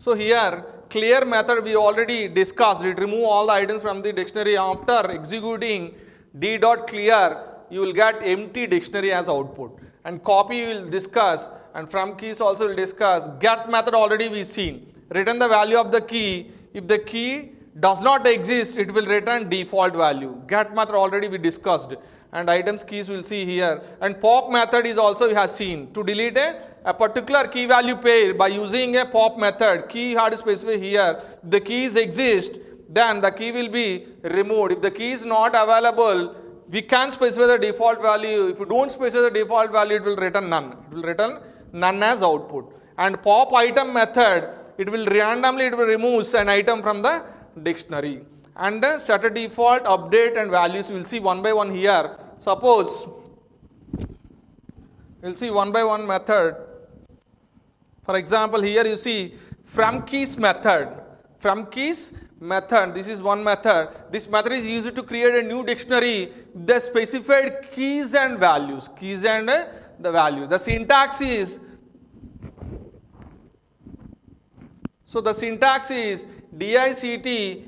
So here clear method we already discussed. It remove all the items from the dictionary. After executing d dot clear, you will get empty dictionary as output. And copy we will discuss, and from keys also we will discuss. Get method already we seen. Return the value of the key. If the key does not exist, it will return default value. Get method already we discussed. And items keys we will see here. And pop method is also we have seen. To delete a particular key value pair by using a pop method, key you have to specify here. If the keys exist, then the key will be removed. If the key is not available, we can specify the default value. If you don't specify the default value, it will return none. It will return none as output. And pop item method, it will randomly remove an item from the dictionary. And set a default, update and values we will see one by one here. Suppose we will see one by one method. For example, here you see from keys method. From keys method, this is one method. This method is used to create a new dictionary with the specified keys and values. Keys and the values. The syntax is, so the syntax is dict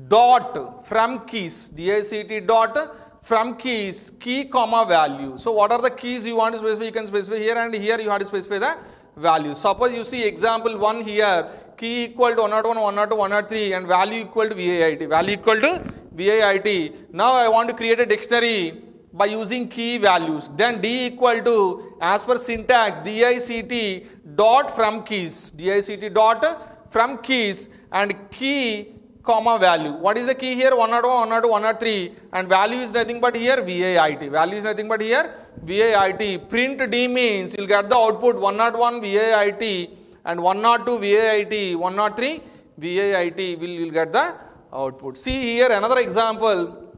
dot from keys, dict dot from keys, key comma value. So what are the keys you want to specify? You can specify here, and here you have to specify the value. Suppose you see example 1 here, key equal to 101, 102, 103 and value equal to VAIT. Value equal to VAIT. Now I want to create a dictionary by using key values. Then D equal to, as per syntax, dict dot from keys, dict dot from keys and key comma value. What is the key here? 101, 102, 103 and value is nothing but here VAIT. Value is nothing but here VAIT. Print D means you will get the output 101 VAIT and 102 VAIT, 103 VAIT will get the output. See here another example,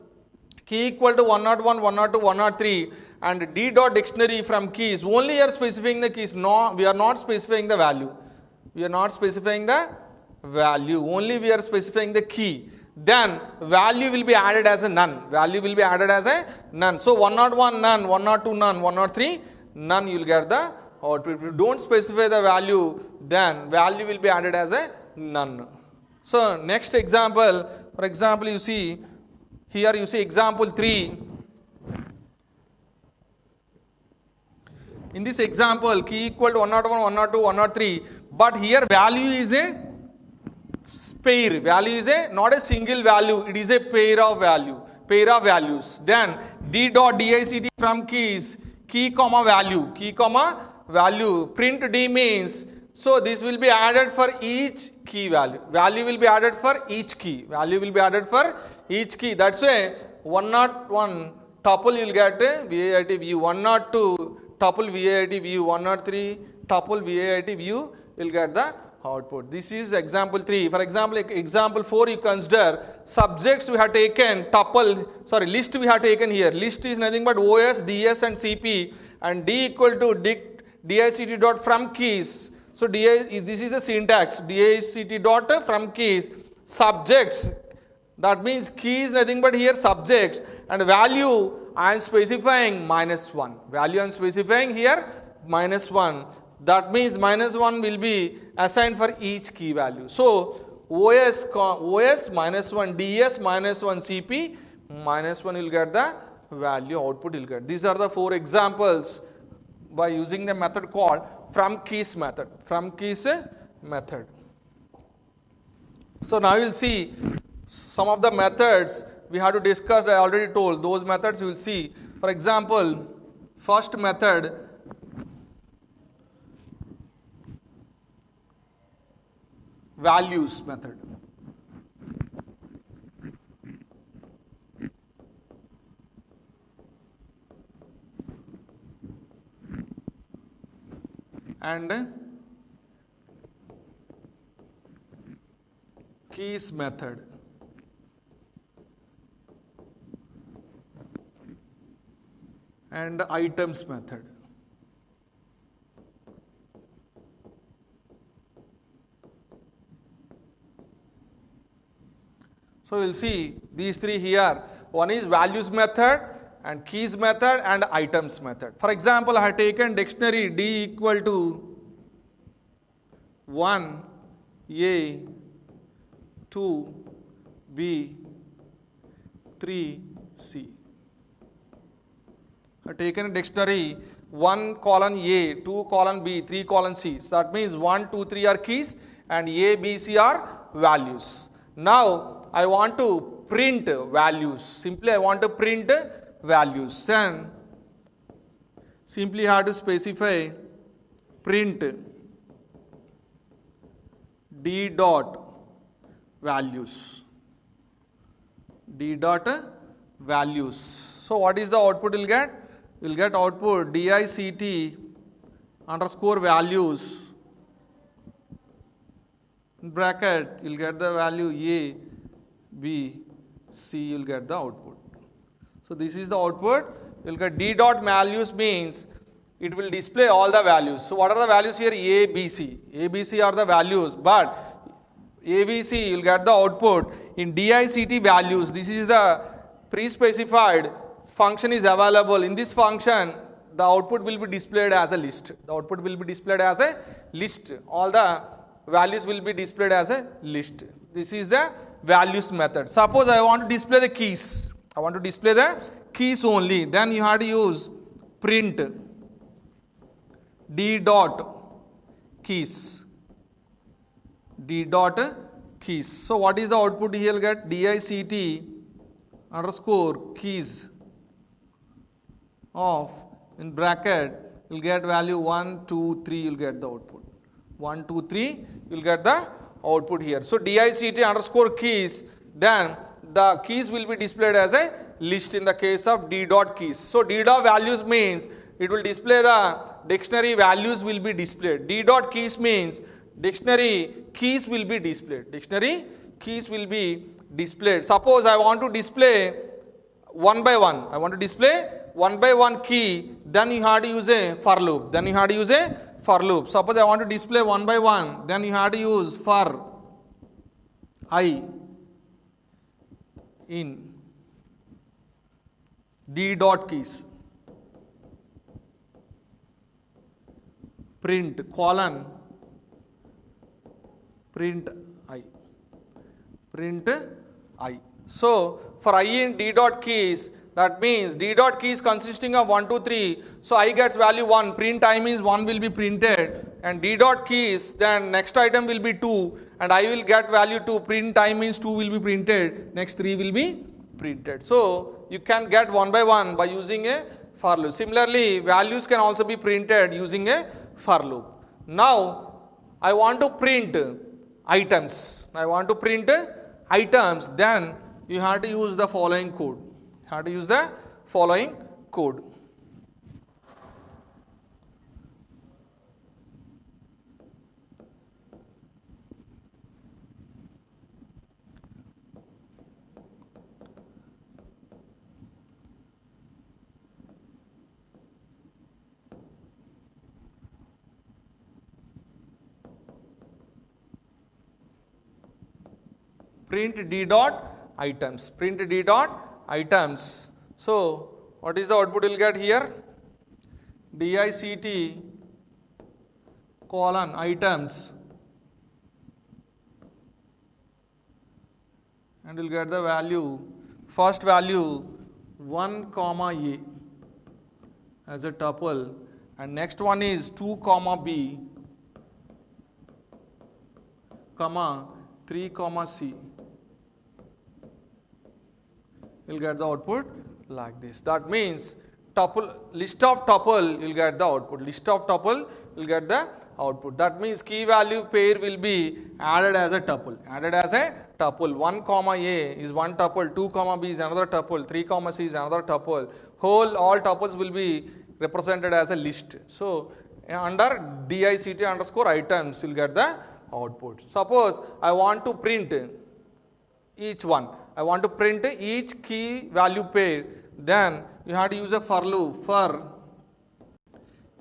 key equal to 101, 102, 103 and D dot dictionary from keys. Only here specifying the keys, no, we are not specifying the value. We are not specifying the value, only we are specifying the key. Then value will be added as a none. Value will be added as a none. So 101 none, 102 none, 103 none, you will get the output. If you don't specify the value, then value will be added as a none. So next example, for example you see, here you see example 3. In this example, key equal to 101, 102, 103, but here value is a pair. Value is not a single value, it is a pair of values. Then D dot dict from keys, key comma value, key comma value. Print D means, so this will be added for each key value. Value will be added for each key. Value will be added for each key. That's why 101 tuple you will get VAIT view, 102 tuple VAIT view, 103 tuple VAIT view, you will get the output. This is example 3. For example, example 4 you consider subjects we have taken list we have taken here. List is nothing but OS, DS and CP and D equal to dict dot from keys. So this is the syntax, dict dot from keys. Subjects, that means key is nothing but here subjects and value I am specifying -1. Value I am specifying here -1. That means -1 will be assigned for each key value. So OS -1, DS -1, CP -1 will get the value, output will get. These are the 4 examples by using the method called from keys method. From keys method. So now you will see some of the methods we have to discuss. I already told those methods you will see. For example, first method, values method. And keys method. And items method. So we will see these 3 here. One is values method and keys method and items method. For example, I have taken dictionary D equal to 1, A, 2, B, 3, C. I have taken a dictionary, 1 colon A, 2 colon B, 3 colon C. So that means 1, 2, 3 are keys and A, B, C are values. Now I want to print values. Simply I want to print values. Then simply have to specify print D dot values. D dot values. So what is the output you'll get? You'll get output DICT underscore values. In bracket, you'll get the value A, B, C, you'll get the output. So this is the output. You'll get D dot values means it will display all the values. So what are the values here? A, B, C. A, B, C are the values, but A, B, C, you'll get the output in DICT values. This is the pre-specified function is available. In this function, the output will be displayed as a list. The output will be displayed as a list. All the values will be displayed as a list. This is the values method. Suppose I want to display the keys. I want to display the keys only. Then you have to use print D dot keys. D dot keys. So what is the output here? You'll get DICT underscore keys of, in bracket, you'll get value 1, 2, 3, you'll get the output. 1, 2, 3, you'll get the output here. So DICT underscore keys, then the keys will be displayed as a list in the case of D dot keys. So D dot values means it will display the dictionary values will be displayed. D dot keys means dictionary keys will be displayed. Dictionary keys will be displayed. Suppose I want to display one by one. I want to display one by one key. Then you have to use a for loop. Then you have to use a for loop. Suppose I want to display one by one. Then you have to use for I in D dot keys. Print colon print I. Print I. So for I in D dot keys, that means D dot keys consisting of 1, 2, 3. So I gets value 1. Print I means 1 will be printed. And D dot keys, then next item will be 2. And I will get value 2. Print I means 2 will be printed. Next 3 will be printed. So you can get one by one by using a for loop. Similarly, values can also be printed using a for loop. Now I want to print items. I want to print items. Then you have to use the following code. How to use the following code. Print D dot items. Print D dot items. So what is the output you'll get here? DICT colon items, and you'll get the value, first value 1 comma A as a tuple, and next one is 2 comma B comma 3 comma C. You'll get the output like this. That means tuple, list of tuple, you'll get the output. List of tuple, you'll get the output. That means key value pair will be added as a tuple. Added as a tuple. 1 comma A is one tuple, 2 comma B is another tuple, 3 comma C is another tuple. All tuples will be represented as a list. So under DICT underscore items, you'll get the output. Suppose I want to print each one. I want to print each key value pair. Then you have to use a for loop for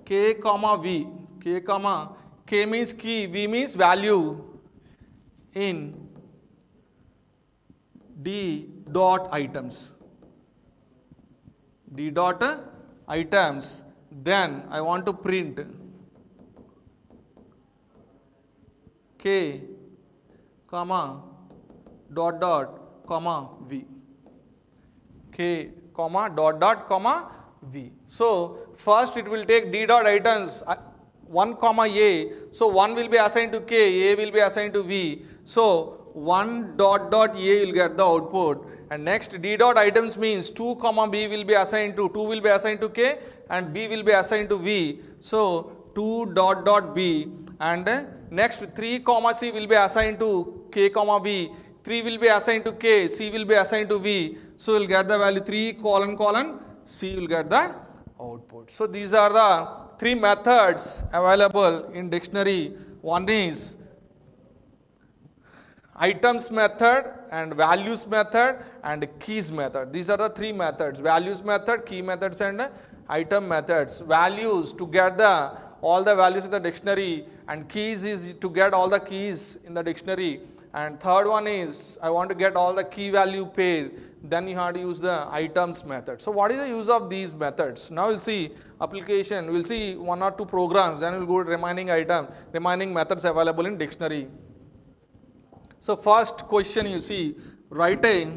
K comma V. K comma K means key, V means value in D dot items. D dot items. Then I want to print K comma, dot dot, comma, v. K, comma, dot dot, comma, v. So first it will take d dot items 1 comma a. So 1 will be assigned to k, a will be assigned to v. So 1 dot dot a will get the output, and next d dot items means 2 comma b will be assigned to, 2 will be assigned to k and b will be assigned to v. So 2 dot dot b, and next 3 comma c will be assigned to k comma v, 3 will be assigned to k, c will be assigned to v. So we'll get the value 3 colon colon c will get the output. So these are the 3 methods available in dictionary. One is items method and values method and keys method. These are the 3 methods: values method, key methods and item methods. Values to get all the values in the dictionary, and keys is to get all the keys in the dictionary, and third one is I want to get all the key value pair, then you have to use the items method. So what is the use of these methods? Now we'll see application, we'll see 1 or 2 programs, then we'll go to remaining methods available in dictionary. So first question, you see, write a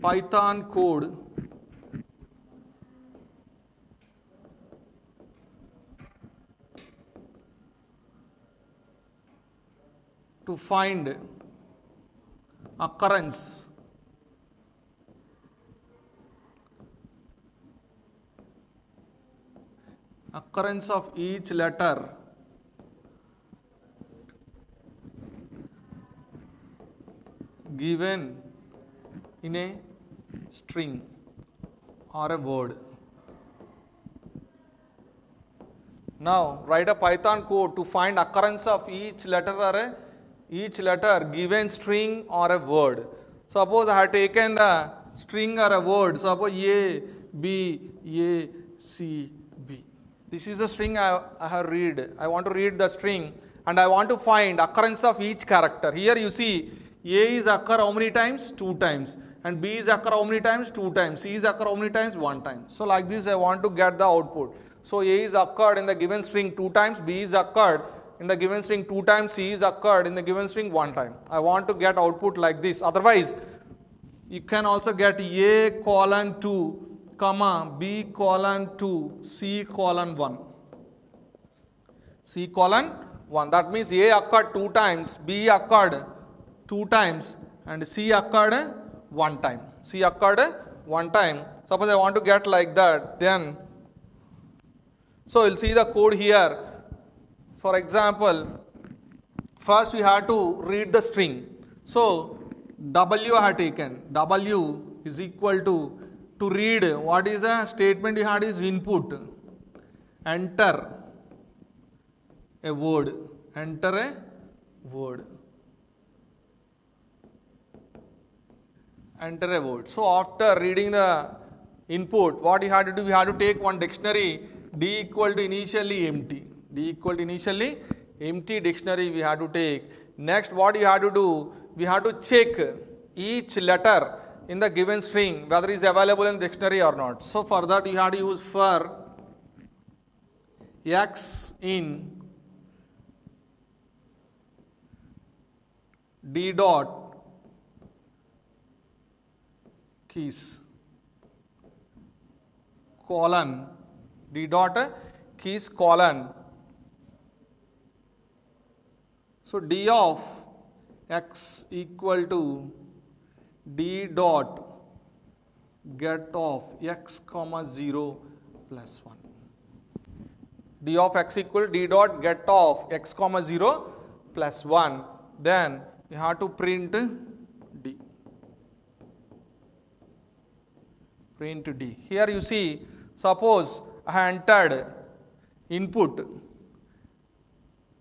Python code to find occurrence of each letter given in a string or a word. Now write a Python code to find occurrence of each letter given string or a word. Suppose I have taken the string or a word, suppose A, B, A, C, B. This is the string I have read. I want to read the string and I want to find occurrence of each character. Here you see A is occur how many times? 2 times. And B is occur how many times? 2 times. C is occur how many times? 1 time. So like this I want to get the output. So A is occurred in the given string 2 times, B is occurred in the given string 2 times, C is occurred in the given string 1 time. I want to get output like this. Otherwise, you can also get A colon 2, comma B colon 2, C colon 1. C colon 1. That means A occurred 2 times, B occurred 2 times and C occurred 1 time. C occurred 1 time. Suppose I want to get like that, then so you'll see the code here. For example, first we have to read the string. So W I have taken. W is equal to read, what is the statement you had is input. Enter a word. Enter a word. Enter a word. So after reading the input, what you have to do, we have to take one dictionary, D equal to initially empty. D equal to initially empty dictionary we have to take. Next what you have to do, we have to check each letter in the given string whether it is available in dictionary or not. So for that you have to use for X in D dot keys colon D dot keys colon. So D of X equal to D dot get of X comma 0 plus 1. D of X equal to D dot get of X comma 0 plus 1. Then you have to print D. Print D. Here you see, suppose I entered input.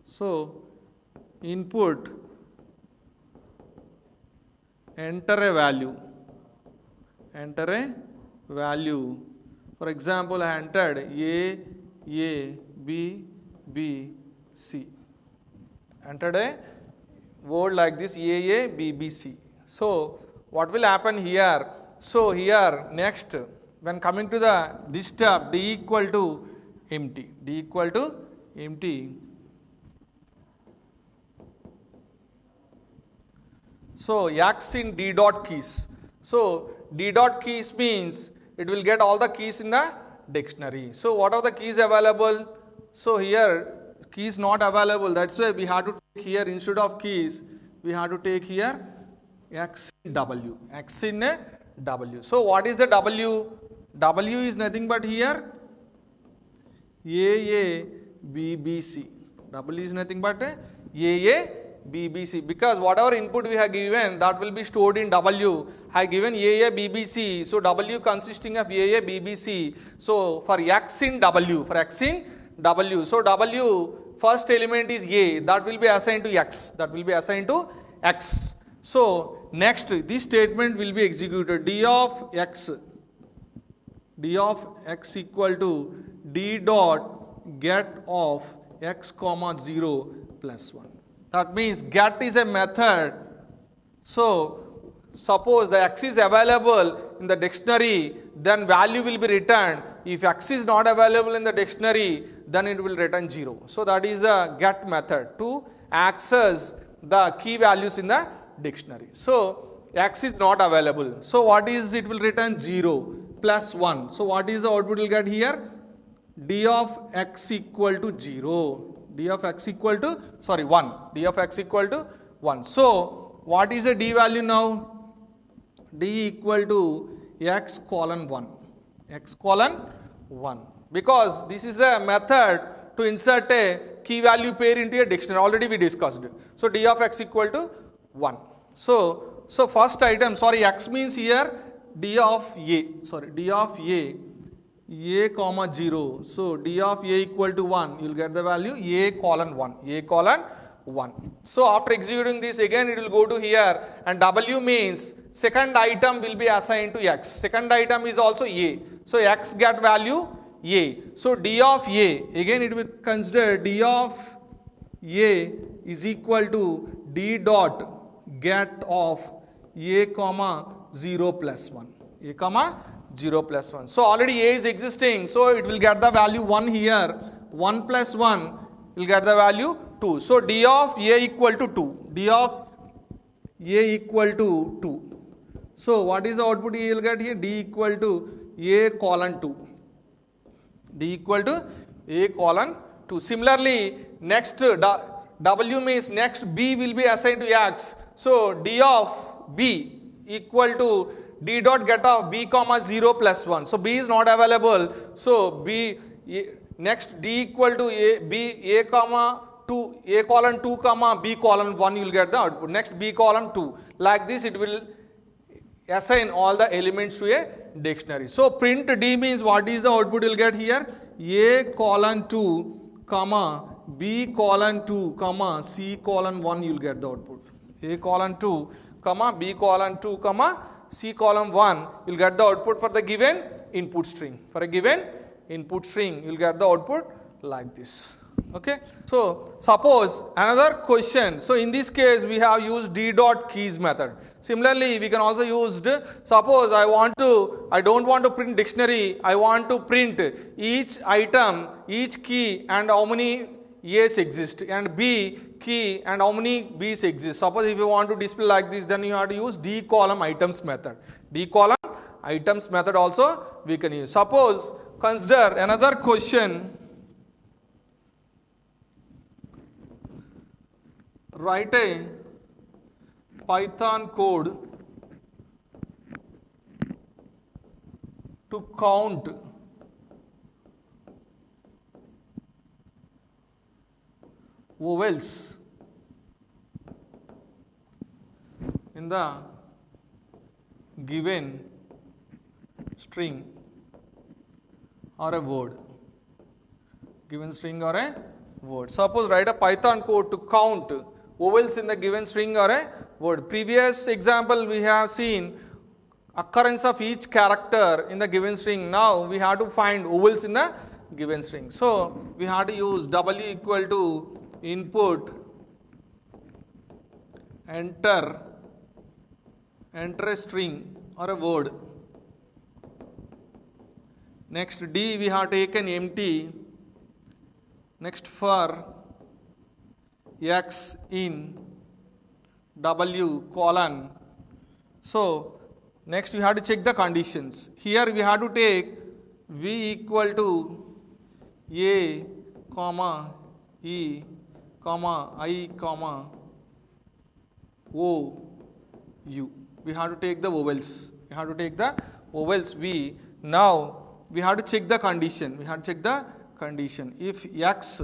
So input, enter a value. Enter a value. For example, I entered A, B, B, C. Entered a word like this, A, B, B, C. So what will happen here? So here next when coming to this step, D equal to empty. D equal to empty. So X in D dot keys. So D dot keys means it will get all the keys in the dictionary. So what are the keys available? So here keys not available. That's why we have to take here instead of keys, we have to take here X in W. X in a W. So what is the W? W is nothing but here AA BBC. W is nothing but AA BBC, because whatever input we have given, that will be stored in W. I have given AA BBC, so W consisting of AA BBC. So for X in W, so W first element is A, that will be assigned to X, So next this statement will be executed. D of X equal to D dot get of X comma 0 plus 1. That means get is a method. So suppose the X is available in the dictionary, then value will be returned. If X is not available in the dictionary, then it will return 0. So that is the get method to access the key values in the dictionary. So X is not available. So what is it will return 0 plus 1. So what is the output will get here? D of X equal to 0. D of X equal to 1. D of X equal to 1. So what is the D value now? D equal to X colon 1. X colon 1. Because this is a method to insert a key value pair into a dictionary. Already we discussed it. So D of X equal to 1. So first item, X means here D of A comma 0. So D of A equal to 1, you will get the value A colon 1. So after executing this, again it will go to here, and W means second item will be assigned to X. Second item is also A. So X get value A. So D of A, again it will consider D of A is equal to D dot get of A comma 0 plus 1. A comma 0 plus 1. So already A is existing, so it will get the value 1 here. 1 plus 1 will get the value 2. So D of A equal to 2. D of A equal to 2. So what is the output you will get here? D equal to A colon 2. D equal to A colon 2. Similarly, next W means next B will be assigned to X. So D of B equal to D dot get of B comma 0 plus 1. So B is not available. So B next D equal to A comma 2, A colon 2 comma B colon 1, you will get the output. Next B colon 2. Like this it will assign all the elements to a dictionary. So print D means what is the output you will get here? A colon 2 comma B colon 2 comma C colon 1, you will get the output. A colon 2 comma B colon 2 comma C column 1, you will get the output for the given input string. For a given input string, you will get the output like this. Okay. So suppose another question. So in this case, we have used D dot keys method. Similarly, we can also use, suppose I don't want to print dictionary, I want to print each item, each key and how many A's exist, and B key and how many B's exist. Suppose if you want to display like this, then you have to use D column items method. D column items method also we can use. Suppose consider another question. Write a Python code to count vowels in the given string or a word. Given string or a word. Suppose write a Python code to count vowels in the given string or a word. Previous example we have seen occurrence of each character in the given string. Now we have to find vowels in the given string. So we have to use W equal to input enter a string or a word. Next D we have taken empty. Next for X in W colon. So next we have to check the conditions. Here we have to take V equal to A comma E comma I comma O U. We have to take the vowels. We have to take the vowels V. Now we have to check the condition. We have to check the condition. If X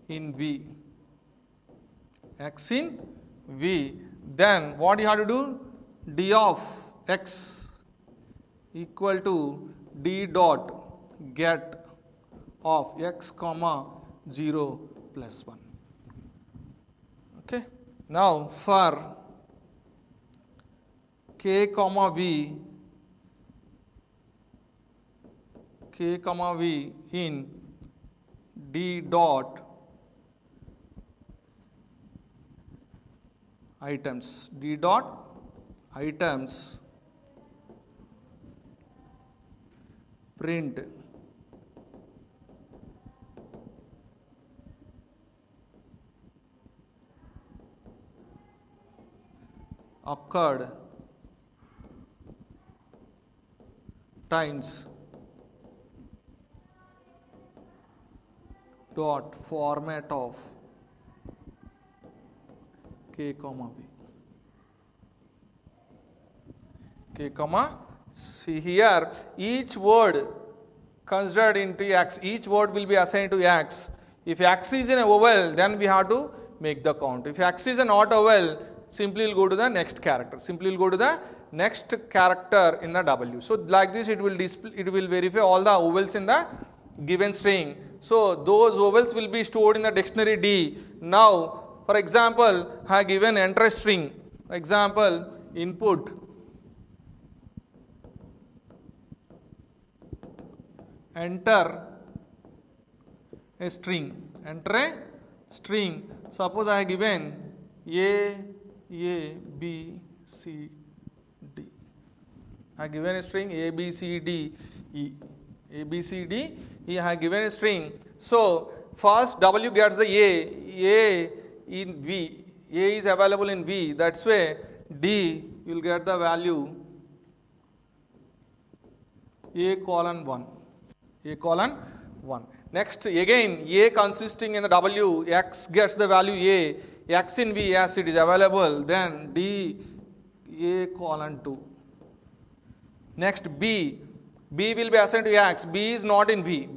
in V, X in V, then what you have to do? D of X equal to D dot get of X comma 0 plus 1. Okay. Now for K comma V in D dot items, D dot items print occurred times dot format of K comma V. K comma, see here each word considered into X, each word will be assigned to X. If X is in a vowel, then we have to make the count. If X is a not a vowel, simply will go to the next character. Simply will go to the next character in the W. So like this it will display, it will verify all the vowels in the given string. So those vowels will be stored in the dictionary D. Now for example, I have given enter string. Example, input enter a string. Enter a string. Suppose I have given A, B, C, D. I have given a string A, B, C, D, E. A, B, C, D, E. I have given a string. So first W gets the A in V. A is available in V. That's why D you will get the value A colon 1. A colon 1. Next again A consisting in the W, X gets the value A, X in V as it is available, then D A colon 2. Next B will be assigned to X, B is not in V,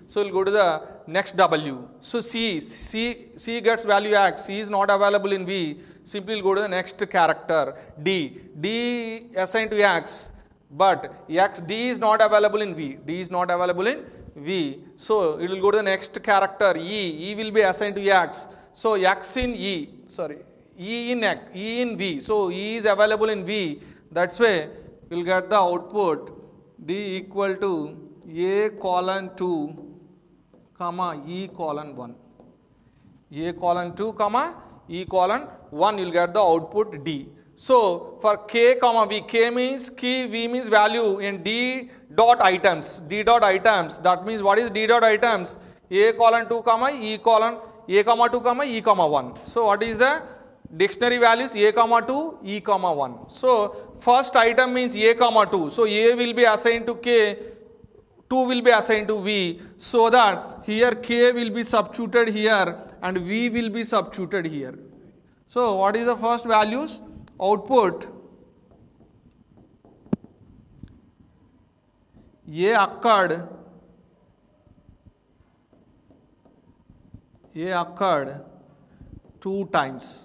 so we'll go to the next W. So C gets value X, C is not available in V, simply we'll go to the next character D assigned to X, but D is not available in V, so it will go to the next character E will be assigned to X, so X in E in V, so E is available in V, that's why we'll get the output D equal to A colon 2 comma E colon 1. A colon 2 comma E colon 1, you'll get the output D. So for K comma V, K means key, V means value in D dot items. That means what is D dot items? A colon 2 comma E colon, A comma 2 comma E comma 1. So what is the dictionary values? A comma 2, E comma 1. So first item means A comma 2. So A will be assigned to K, 2 will be assigned to V, so that here K will be substituted here and V will be substituted here. So what is the first values? Output A occurred two times.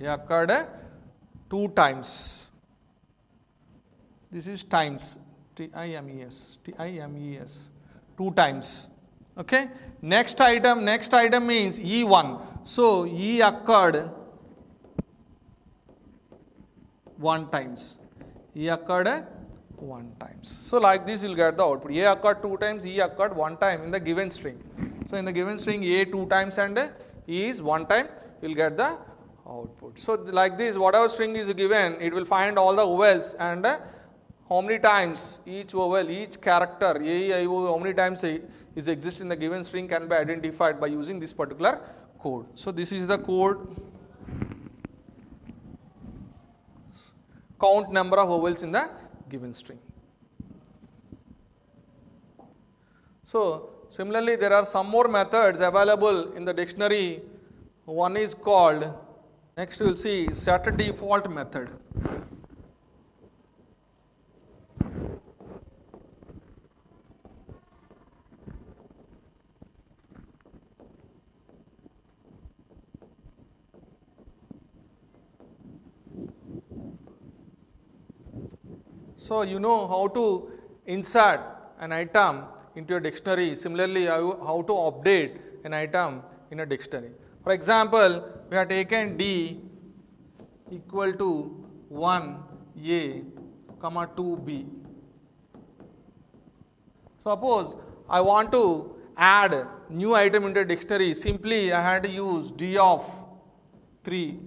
A occurred 2 times. This is times, T-I-M-E-S, 2 times. Okay. Next item means E1. So E occurred 1 times. E occurred 1 times. So like this you will get the output. A occurred 2 times, E occurred 1 time in the given string. So in the given string A 2 times and E is 1 time, you will get the output. So like this, whatever string is given, it will find all the vowels and how many times each vowel, each character, A, E, I, O, how many times is exist in the given string can be identified by using this particular code. So this is the code. Count number of vowels in the given string. So similarly, there are some more methods available in the dictionary. One is called, next we will see set default method. So you know how to insert an item into a dictionary. Similarly, how to update an item in a dictionary. For example, we have taken D equal to 1A, 2B. Suppose I want to add new item into a dictionary. Simply I had to use D of 3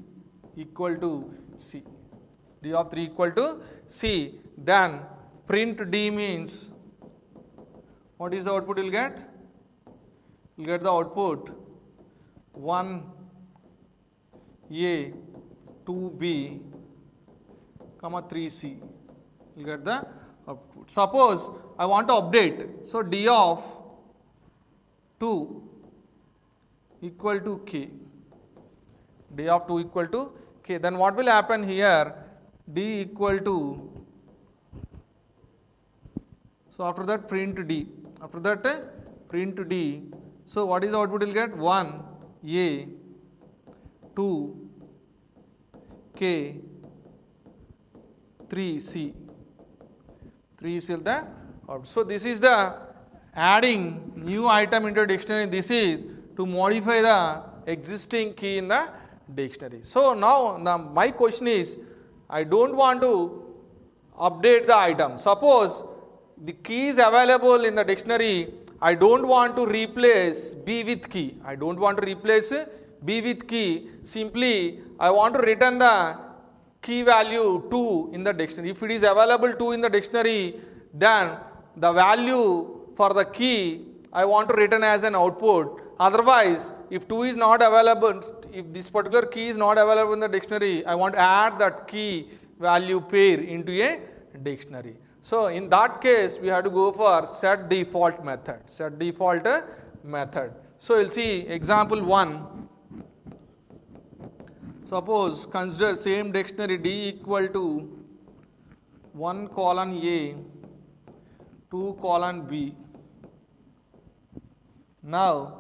equal to C. D of 3 equal to C. Then print D means, what is the output you will get? You will get the output 1A, 2B, 3C. You will get the output. Suppose I want to update. So D of 2 equal to K. D of 2 equal to K. Then what will happen here? D equal to, so after that print D. After that print D. So what is the output you will get? 1A, 2, K, 3C. 3C is the output. So this is the adding new item into a dictionary. This is to modify the existing key in the dictionary. So now my question is, I don't want to update the item. Suppose the key is available in the dictionary. I don't want to replace B with key. I don't want to replace B with key. Simply I want to return the key value 2 in the dictionary. If it is available 2 in the dictionary, then the value for the key I want to return as an output. Otherwise, if 2 is not available, if this particular key is not available in the dictionary, I want to add that key value pair into a dictionary. So in that case, we have to go for set default method. Set default method. So you'll see example 1. Suppose consider same dictionary D equal to 1 colon A, 2 colon B. Now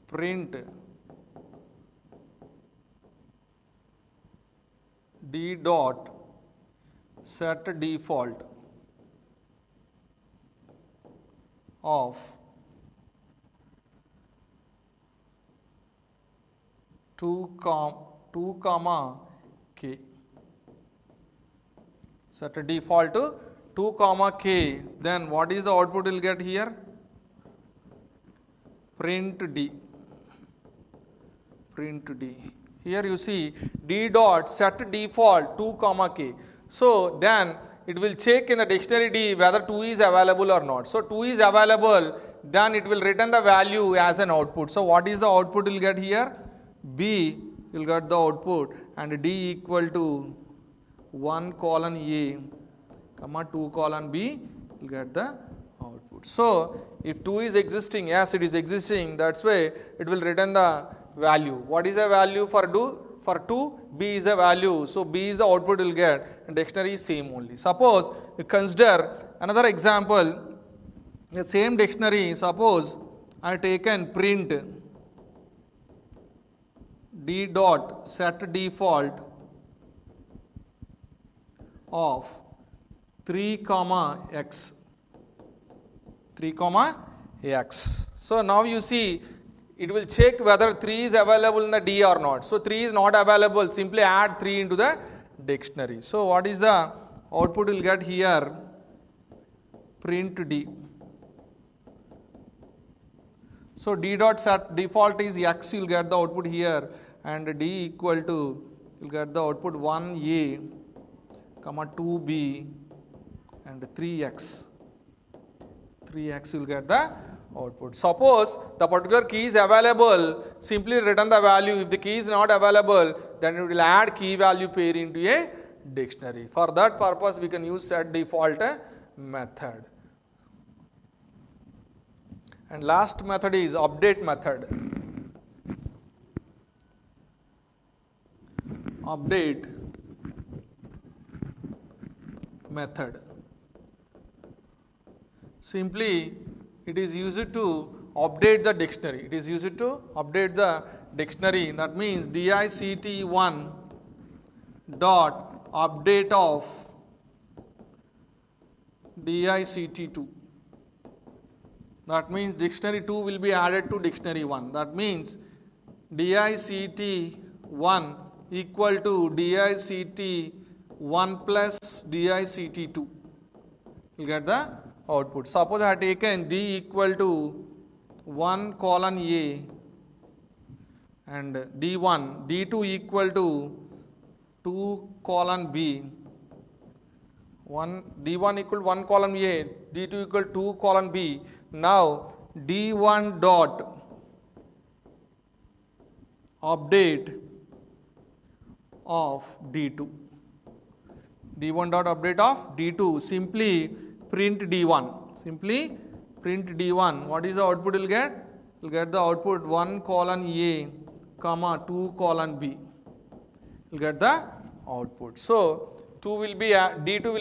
print D dot set default of 2 comma K. Set a default to 2 comma K. Then what is the output you will get here? Print D. Print D. Here you see D dot set default 2 comma K. So then it will check in the dictionary D whether 2 is available or not. So 2 is available, then it will return the value as an output. So what is the output you will get here? B, you will get the output, and D equal to 1 colon A, comma 2 colon B, you will get the output. So if 2 is existing, yes it is existing, that's why it will return the value. What is the value for 2? B is the value. So B is the output you will get, and dictionary is same only. Suppose you consider another example, the same dictionary. Suppose I have taken print D dot set default of 3 comma X. 3 comma X. So now you see it will check whether 3 is available in the D or not. So 3 is not available, simply add 3 into the dictionary. So what is the output you will get here? Print D. So D dot set default is X, you will get the output here, and D equal to you'll get the output 1a, comma 2b, and 3x. 3x you'll get the output. Suppose the particular key is available, simply return the value. If the key is not available, then it will add key value pair into a dictionary. For that purpose, we can use set default method. And last method is update method. Update method. Simply, it is used to update the dictionary. It is used to update the dictionary. That means dict1 dot update of dict2. That means dictionary 2 will be added to dictionary 1. That means dict1 equal to dict1 plus dict2. You get the output. Suppose I have taken d equal to 1 colon a and d1, d2 equal to 2 colon b, d1 equal to 1 colon a, d2 equal to 2 colon b. Now d1 dot update of d2. d1 dot update of d2. Simply print d1. Simply print d1. What is the output you'll get? You'll get the output 1 colon a, comma 2 colon b. You'll get the output. So d2 will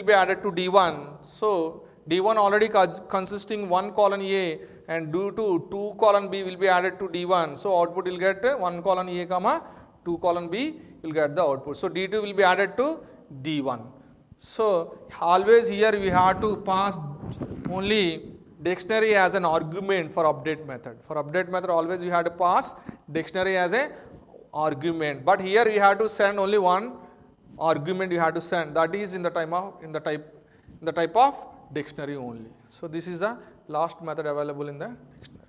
be added to d1. So d1 already consisting 1 colon a and due to 2 colon b will be added to d1. So output will get 1 colon a, comma 2 colon b. You'll get the output. So d2 will be added to d1. So always here we have to pass only dictionary as an argument for update method. For update method always we have to pass dictionary as a argument. But here we have to send only one argument you have to send, that is in the type of dictionary only. So this is the last method available in the dictionary.